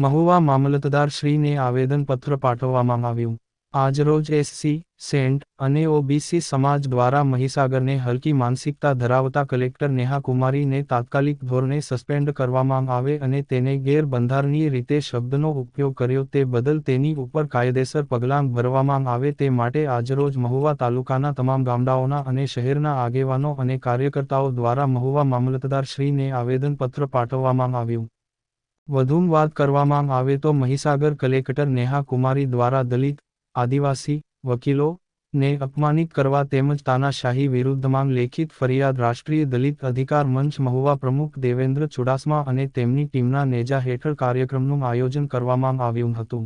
મહુવા મામલતદારશ્રીને આવેદનપત્ર પાઠવવામાં આવ્યું. આજરોજ એસસી, સેન્ટ અને ઓબીસી સમાજ દ્વારા મહીસાગરને હલકી માનસિકતા ધરાવતા કલેક્ટર નેહા કુમારીને તાત્કાલિક ધોરણે સસ્પેન્ડ કરવામાં આવે અને તેને ગેરબંધારણીય રીતે શબ્દનો ઉપયોગ કર્યો તે બદલ તેની ઉપર કાયદેસર પગલાં ભરવામાં આવે તે માટે આજરોજ મહુવા તાલુકાના તમામ ગામડાઓના અને શહેરના આગેવાનો અને કાર્યકર્તાઓ દ્વારા મહુવા મામલતદારશ્રીને આવેદનપત્ર પાઠવવામાં આવ્યું. વધુમાં વાત કરવામાં આવે તો મહીસાગર કલેક્ટર નેહા કુમારી દ્વારા દલિત, આદિવાસી, વકીલો ને અપમાનિત કરવા તેમજ તાનાશાહી વિરુદ્ધમાં લેખિત ફરિયાદ રાષ્ટ્રીય દલિત અધિકાર મંચ મહુવા પ્રમુખ દેવેન્દ્ર ચુડાસમા અને તેમની ટીમના નેજા હેઠળ કાર્યક્રમનું આયોજન કરવામાં આવ્યું હતું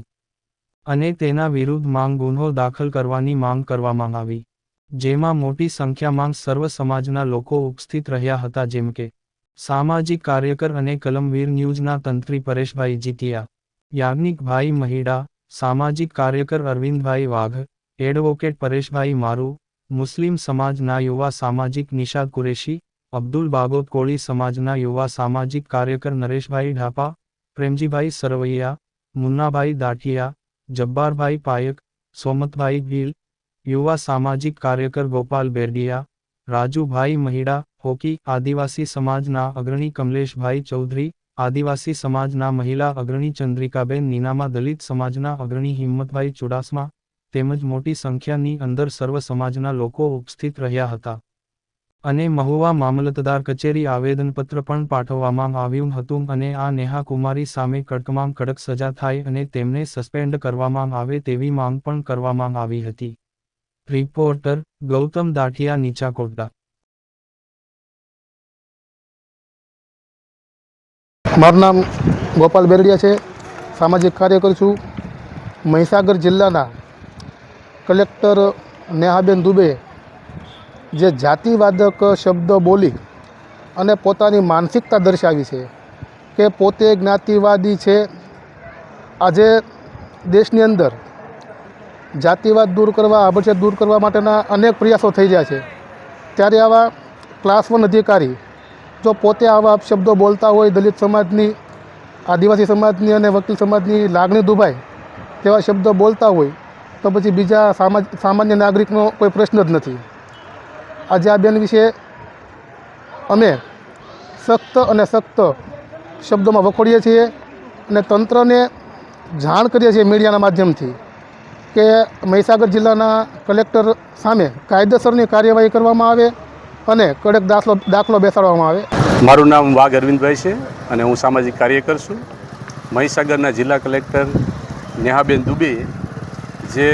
અને તેના વિરુદ્ધમાં ગુન્હો દાખલ કરવાની માંગ કરવામાં આવી, જેમાં મોટી સંખ્યામાં સર્વ સમાજના લોકો ઉપસ્થિત રહ્યા હતા જેમ કે સામાજિક કાર્યકર અને કલમવીર ન્યૂઝના તંત્રી પરેશભાઈ જીતિયા, યાજ્ઞિકભાઈ મહિડા, સામાજિક કાર્યકર અરવિંદભાઈ વાઘ, એડવોકેટ પરેશભાઈ મારુ, મુસ્લિમ સમાજના યુવા સામાજિક નિશાદ કુરેશી, અબ્દુલ બાગોત કોળી સમાજના યુવા સામાજિક કાર્યકર નરેશભાઈ ઢાપા, પ્રેમજીભાઈ સરવૈયા, મુન્નાભાઈ દાઠિયા, જબ્બારભાઈ પાયક, સોમતભાઈ ગીલ, યુવા સામાજિક કાર્યકર ગોપાલ બેરડિયા, રાજુભાઈ મહિડા, હોકી, આદિવાસી સમાજના અગ્રણી કમલેશભાઈ ચૌધરી, આદિવાસી સમાજના મહિલા અગ્રણી ચંદ્રિકાબેન નીનામા, દલિત સમાજના અગ્રણી હિંમતભાઈ ચુડાસમા તેમજ મોટી સંખ્યાની અંદર સર્વ સમાજના લોકો ઉપસ્થિત રહ્યા હતા અને મહુવા મામલતદાર કચેરી આવેદનપત્ર પણ પાઠવવામાં આવ્યું હતું અને આ નેહા કુમારી સામે કડકમાં કડક સજા થાય અને તેમને સસ્પેન્ડ કરવામાં આવે તેવી માંગ પણ કરવામાં આવી હતી. રિપોર્ટર ગૌતમ દાઠિયા, નીચાકોટડા. મારું નામ ગોપાલ બેરડિયા છે, સામાજિક કાર્યકર છું. મહીસાગર જિલ્લાના કલેક્ટર નેહાબેન દુબે જે જાતિવાદક શબ્દ બોલી અને પોતાની માનસિકતા દર્શાવી છે કે પોતે જ્ઞાતિવાદી છે. આજે દેશની અંદર જાતિવાદ દૂર કરવા, આભડછેદ દૂર કરવા માટેના અનેક પ્રયાસો થઈ રહ્યા છે, ત્યારે આવા ક્લાસ 1 અધિકારી જો પોતે આવા શબ્દો બોલતા હોય, દલિત સમાજની, આદિવાસી સમાજની અને વકીલ સમાજની લાગણી દુભાય તેવા શબ્દો બોલતા હોય તો પછી બીજા સામાન્ય નાગરિકનો કોઈ પ્રશ્ન જ નથી. આજે આ બેન વિશે અમે સખ્ત અને સખ્ત શબ્દોમાં વખોડીએ છીએ અને તંત્રને જાણ કરીએ છીએ મીડિયાના માધ્યમથી કે મહીસાગર જિલ્લાના કલેક્ટર સામે કાયદેસરની કાર્યવાહી કરવામાં આવે અને કડક દાખલો બેસાડવામાં આવે. મારું નામ વાઘ અરવિંદભાઈ છે અને હું સામાજિક કાર્યકર છું. મહીસાગરના જિલ્લા કલેક્ટર નેહાબેન દુબે જે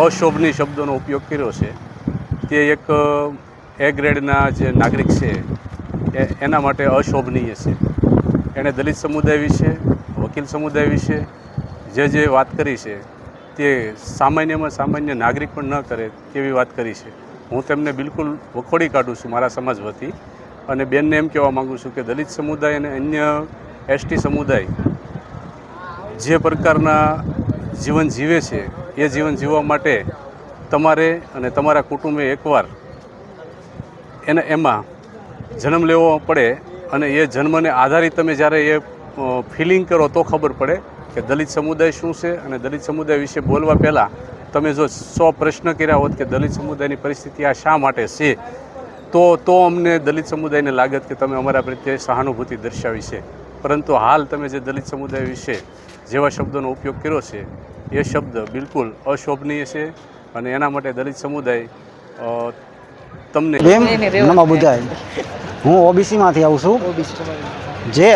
અશોભનીય શબ્દોનો ઉપયોગ કર્યો છે તે એક એ ગ્રેડના જે નાગરિક છે એના માટે અશોભનીય છે. એણે દલિત સમુદાય વિશે, વકીલ સમુદાય વિશે જે વાત કરી છે તે સામાન્યમાં સામાન્ય નાગરિક પણ ન કરે તેવી વાત કરી છે. હું તેમને બિલકુલ વખોડી કાઢું છું મારા સમાજ વતી અને બેનને એમ કહેવા માગું છું કે દલિત સમુદાય અને અન્ય એસટી સમુદાય જે પ્રકારના જીવન જીવે છે એ જીવન જીવવા માટે તમારે અને તમારા કુટુંબે એકવાર એમાં જન્મ લેવો પડે અને એ જન્મને આધારિત તમે જ્યારે એ ફિલિંગ કરો તો ખબર પડે કે દલિત સમુદાય શું છે. અને દલિત સમુદાય વિશે બોલવા પહેલાં તમે જો 100 પ્રશ્ન કર્યા હોત કે દલિત સમુદાયની પરિસ્થિતિ આ શા માટે છે તો અમને દલિત સમુદાયને લાગત કે તમે અમારા પ્રત્યે સહાનુભૂતિ દર્શાવી છે. પરંતુ હાલ તમે જે દલિત સમુદાય વિશે જેવા શબ્દોનો ઉપયોગ કર્યો છે એ શબ્દ બિલકુલ અશોભનીય છે અને એના માટે દલિત સમુદાય તમને નમો બુધાય. હું ઓબીસીમાંથી આવું છું. જે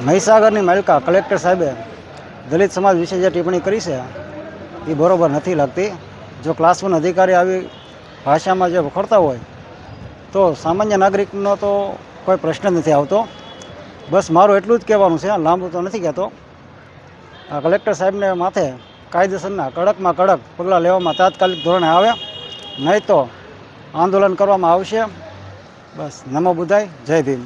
મહીસાગરની માલિકા કલેક્ટર સાહેબે દલિત સમાજ વિશે જે ટિપ્પણી કરી છે એ બરાબર નથી લાગતી. જો ક્લાસ 1 અધિકારી આવી ભાષામાં જે વખોડતા હોય તો સામાન્ય નાગરિકનો તો કોઈ પ્રશ્ન નથી આવતો. બસ મારું એટલું જ કહેવાનું છે, લાંબુ તો નથી કહેતો. આ કલેક્ટર સાહેબને માથે કાયદેસરના કડકમાં કડક પગલાં લેવામાં તાત્કાલિક ધોરણે આવે, નહીં તો આંદોલન કરવામાં આવશે. બસ નમો બુધાય. જય ભીમ.